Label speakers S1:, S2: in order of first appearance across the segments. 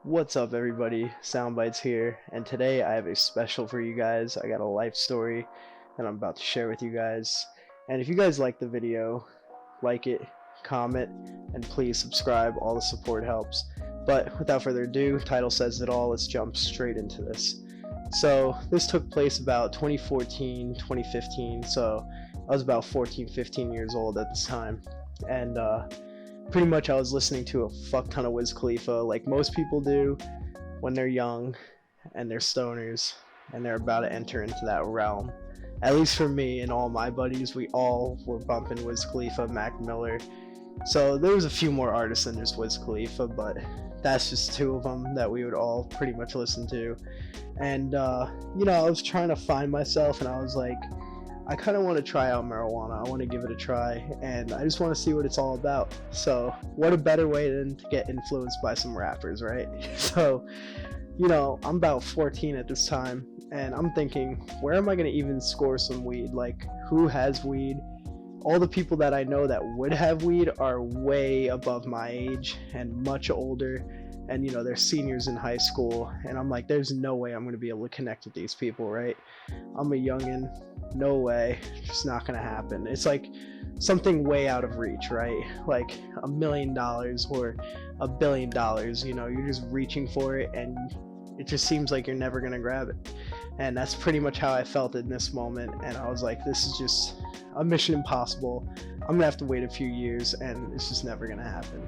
S1: What's up, everybody? Soundbites here, and today I have a special for you guys. I got a life story that I'm about to share with you guys. And if you guys like the video, like it, comment, and please subscribe. All the support helps. But without further ado, title says it all. Let's jump straight into this. So this took place about 2014, 2015. So I was about 14, 15 years old at this time, and pretty much I was listening to a fuck ton of Wiz Khalifa, like most people do when they're young and they're stoners and they're about to enter into that realm. At least for me and all my buddies, we all were bumping Wiz Khalifa, Mac Miller. So there was a few more artists than just Wiz Khalifa, but that's just two of them that we would all pretty much listen to. And I was trying to find myself, and I was like, I kind of want to try out marijuana. I want to give it a try, and I just want to see what it's all about. So what a better way than to get influenced by some rappers, right? So, I'm about 14 at this time, and I'm thinking, where am I going to even score some weed? Like, who has weed? All the people that I know that would have weed are way above my age and much older, and they're seniors in high school, and I'm like, there's no way I'm going to be able to connect with these people, right? I'm a youngin', no way, just not going to happen. It's like something way out of reach, right? Like $1 million or $1 billion, you're just reaching for it, and it just seems like you're never going to grab it. And that's pretty much how I felt in this moment, and I was like, this is just a mission impossible. I'm going to have to wait a few years, and it's just never going to happen.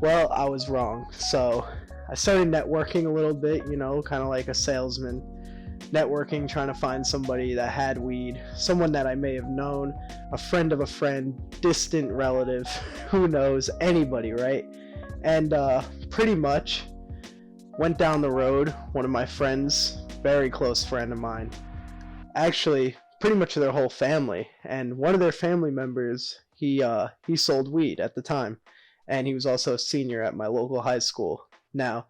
S1: Well, I was wrong. So I started networking a little bit, kind of like a salesman, networking, trying to find somebody that had weed, someone that I may have known, a friend of a friend, distant relative, who knows, anybody, right? And pretty much went down the road. One of my friends, very close friend of mine, actually pretty much their whole family, and one of their family members, he sold weed at the time, and he was also a senior at my local high school. Now,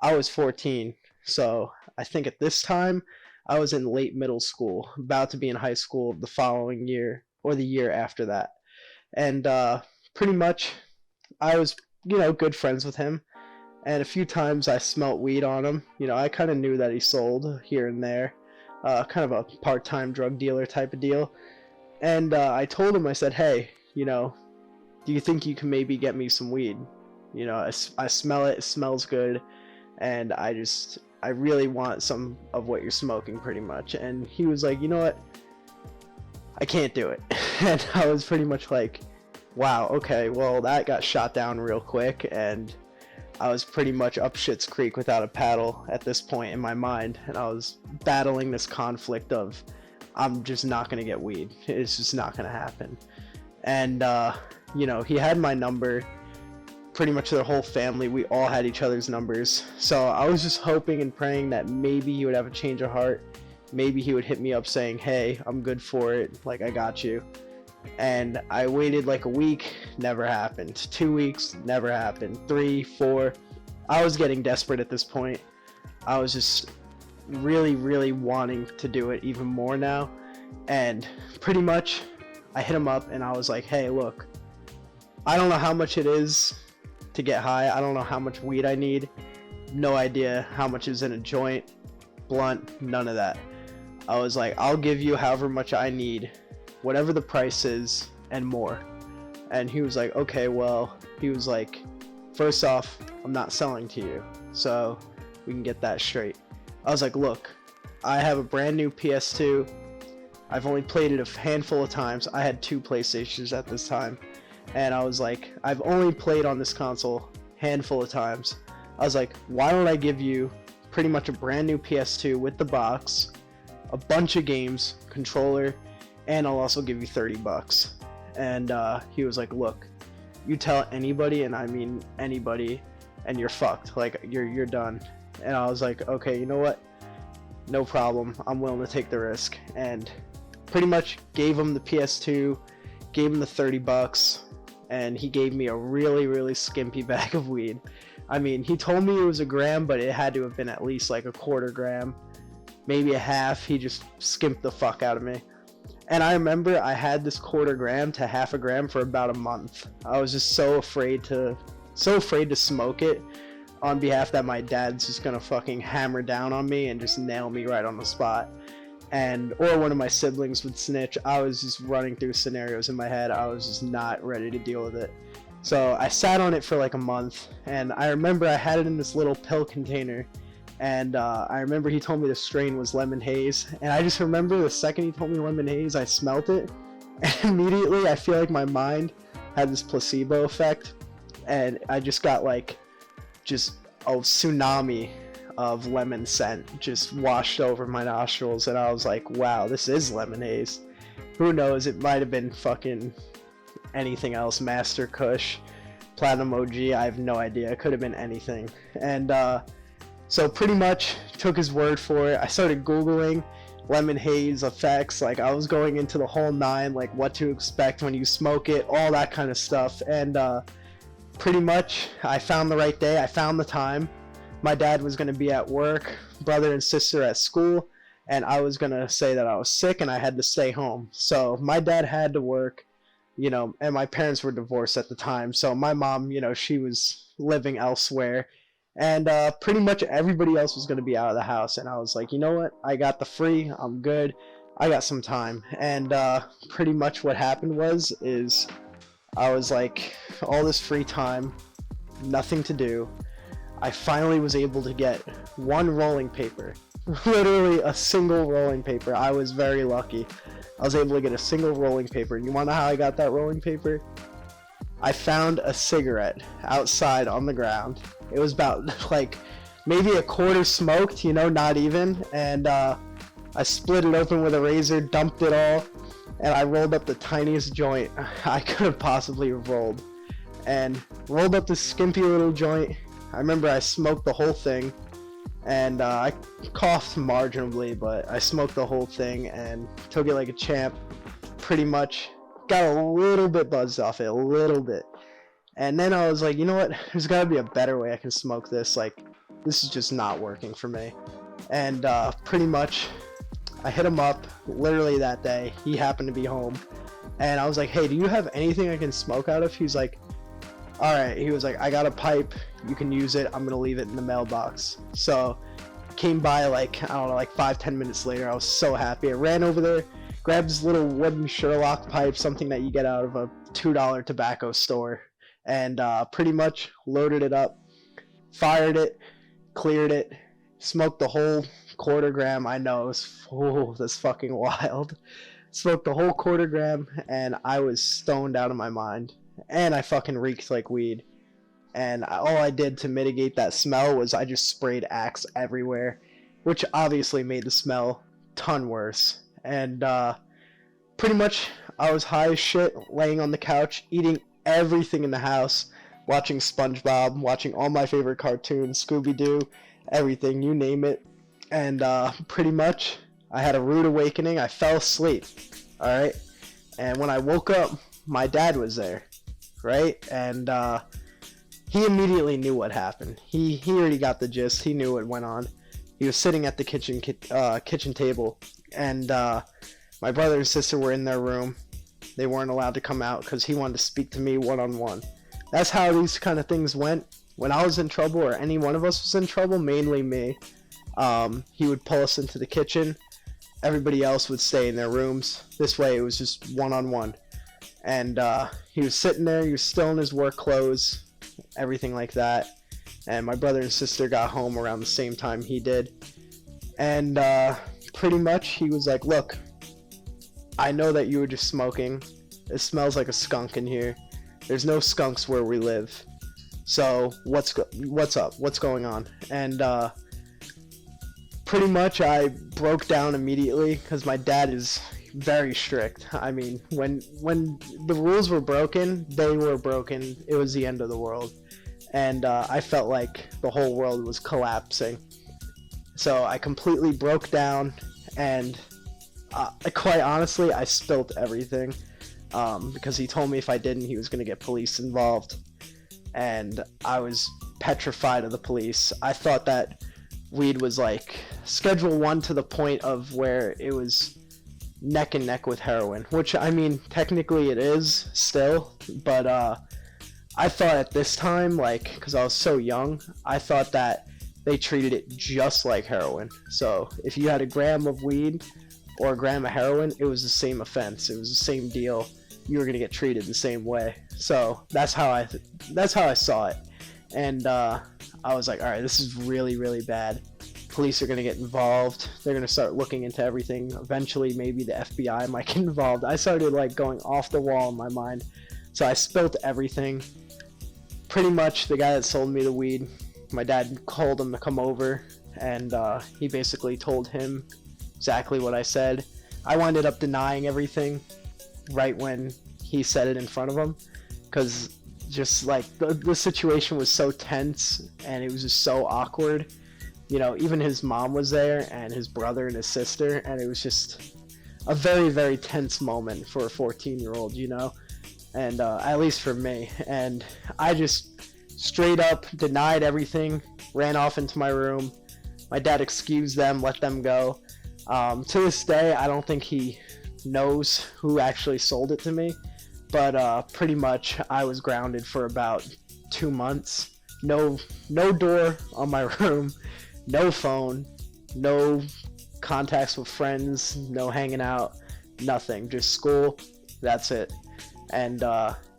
S1: I was 14, so I think at this time I was in late middle school, about to be in high school the following year or the year after that. And pretty much I was, good friends with him, and a few times I smelt weed on him. I kind of knew that he sold here and there, kind of a part-time drug dealer type of deal. And I told him, I said, hey, do you think you can maybe get me some weed? I smell it smells good, and I really want some of what you're smoking, pretty much. And he was like, you know what, I can't do it. And I was pretty much like, wow, okay, well, that got shot down real quick, and I was pretty much up shit's creek without a paddle at this point in my mind, and I was battling this conflict of, I'm just not gonna get weed. It's just not gonna happen. And he had my number. Pretty much their whole family, we all had each other's numbers. So I was just hoping and praying that maybe he would have a change of heart. Maybe he would hit me up saying, hey, I'm good for it, like, I got you. And I waited like a week, never happened. 2 weeks, never happened. 3, 4. I was getting desperate at this point. I was just really, really wanting to do it even more now. And pretty much I hit him up and I was like, hey, look, I don't know how much it is to get high. I don't know how much weed I need. No idea how much is in a joint, blunt, none of that. I was like, I'll give you however much I need, whatever the price is, and more. And he was like, okay, well, he was like, first off, I'm not selling to you, so we can get that straight. I was like, look, I have a brand new PS2. I've only played it a handful of times. I had 2 PlayStations at this time. And I was like, I've only played on this console handful of times. I was like, why don't I give you pretty much a brand new PS2 with the box, a bunch of games, controller, and I'll also give you $30. And he was like, look, you tell anybody, and I mean anybody, and you're fucked. Like, you're done. And I was like, okay, you know what? No problem. I'm willing to take the risk. And pretty much gave him the PS2, gave him the $30, and he gave me a really, really skimpy bag of weed. I mean, he told me it was a gram, but it had to have been at least like a quarter gram, maybe a half. He just skimped the fuck out of me. And I remember I had this quarter gram to half a gram for about a month. I was just so afraid to smoke it. on behalf that my dad's just gonna fucking hammer down on me and just nail me right on the spot. And or one of my siblings would snitch. I was just running through scenarios in my head. I was just not ready to deal with it. So I sat on it for like a month, and I remember I had it in this little pill container, and I remember he told me the strain was lemon haze, and I just remember the second he told me lemon haze, I smelt it, and immediately I feel like my mind had this placebo effect, and I just got like just a tsunami of lemon scent just washed over my nostrils, and I was like, wow, this is lemon haze. Who knows, it might have been fucking anything else, Master Kush, Platinum OG, I have no idea. It could have been anything. And so pretty much took his word for it. I started Googling lemon haze effects, like I was going into the whole nine, like what to expect when you smoke it, all that kind of stuff. And pretty much I found the right day, I found the time. My dad was going to be at work, brother and sister at school, and I was going to say that I was sick and I had to stay home. So my dad had to work, you know, and my parents were divorced at the time. So my mom, you know, she was living elsewhere, and pretty much everybody else was going to be out of the house. And I was like, you know what? I got the free. I'm good. I got some time. And pretty much what happened is I was like, all this free time, nothing to do. I finally was able to get one rolling paper. Literally a single rolling paper. I was very lucky. I was able to get a single rolling paper. And you want to know how I got that rolling paper? I found a cigarette outside on the ground. It was about like maybe a quarter smoked, you know, not even. And I split it open with a razor, dumped it all, and I rolled up the tiniest joint I could have possibly rolled. And rolled up this skimpy little joint. I remember I smoked the whole thing. And I coughed marginally, but I smoked the whole thing and took it like a champ. Pretty much got a little bit buzzed off it, a little bit. And then I was like, you know what? There's got to be a better way I can smoke this. Like, this is just not working for me. And pretty much I hit him up literally that day. He happened to be home. And I was like, hey, do you have anything I can smoke out of? He was like, all right. He was like, I got a pipe. You can use it. I'm going to leave it in the mailbox. So came by like, I don't know, like 5-10 minutes later. I was so happy. I ran over there, grabbed this little wooden Sherlock pipe, something that you get out of a $2 tobacco store, and pretty much loaded it up, fired it, cleared it, smoked the whole quarter gram. I know, it was, that's fucking wild. Smoked the whole quarter gram, and I was stoned out of my mind. And I fucking reeked like weed. And all I did to mitigate that smell was I just sprayed Axe everywhere, which obviously made the smell ton worse. And pretty much I was high as shit, laying on the couch, eating everything in the house, watching SpongeBob, watching all my favorite cartoons, Scooby-Doo, everything, you name it. And pretty much I had a rude awakening. I fell asleep, alright? And when I woke up, my dad was there, right? And he immediately knew what happened. He already got the gist. He knew what went on. He was sitting at the kitchen table, and my brother and sister were in their room. They weren't allowed to come out because he wanted to speak to me one-on-one. That's how these kind of things went. When I was in trouble, or any one of us was in trouble, mainly me, he would pull us into the kitchen. Everybody else would stay in their rooms. This way it was just one-on-one. And he was sitting there. He was still in his work clothes, everything like that. And my brother and sister got home around the same time he did. And pretty much he was like, look, I know that you were just smoking. It smells like a skunk in here. There's no skunks where we live. So what's up? What's going on? And pretty much I broke down immediately because my dad is very strict. I mean, when the rules were broken, they were broken. It was the end of the world. And I felt like the whole world was collapsing. So I completely broke down, and quite honestly, I spilt everything because he told me if I didn't, he was going to get police involved. And I was petrified of the police. I thought that weed was like Schedule 1 to the point of where it was neck and neck with heroin, which, I mean, technically it is still, but I thought at this time, like, because I was so young, I thought that they treated it just like heroin. So if you had a gram of weed or a gram of heroin, it was the same offense. It was the same deal. You were gonna get treated the same way. So that's how I saw it. And I was like, all right, this is really, really bad. Police are going to get involved. They're going to start looking into everything. Eventually, maybe the FBI might get involved. I started like going off the wall in my mind. So I spilt everything. Pretty much the guy that sold me the weed, my dad called him to come over, and he basically told him exactly what I said. I ended up denying everything right when he said it in front of him, because just like the situation was so tense and it was just so awkward. You know, even his mom was there and his brother and his sister, and it was just a very, very tense moment for a 14-year-old, you know, and at least for me. And I just straight up denied everything, ran off into my room. My dad excused them, let them go. To this day, I don't think he knows who actually sold it to me, but pretty much I was grounded for about 2 months. No door on my room, no phone, no contacts with friends, no hanging out, nothing, just school. That's it. And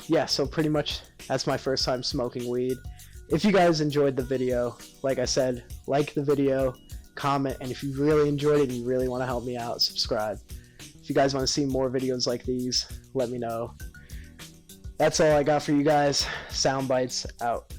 S1: yeah, so pretty much that's my first time smoking weed. If you guys enjoyed the video, like I said, like the video, comment, and if you really enjoyed it and you really want to help me out, subscribe. If you guys want to see more videos like these, let me know. That's all I got for you guys. Soundbites out.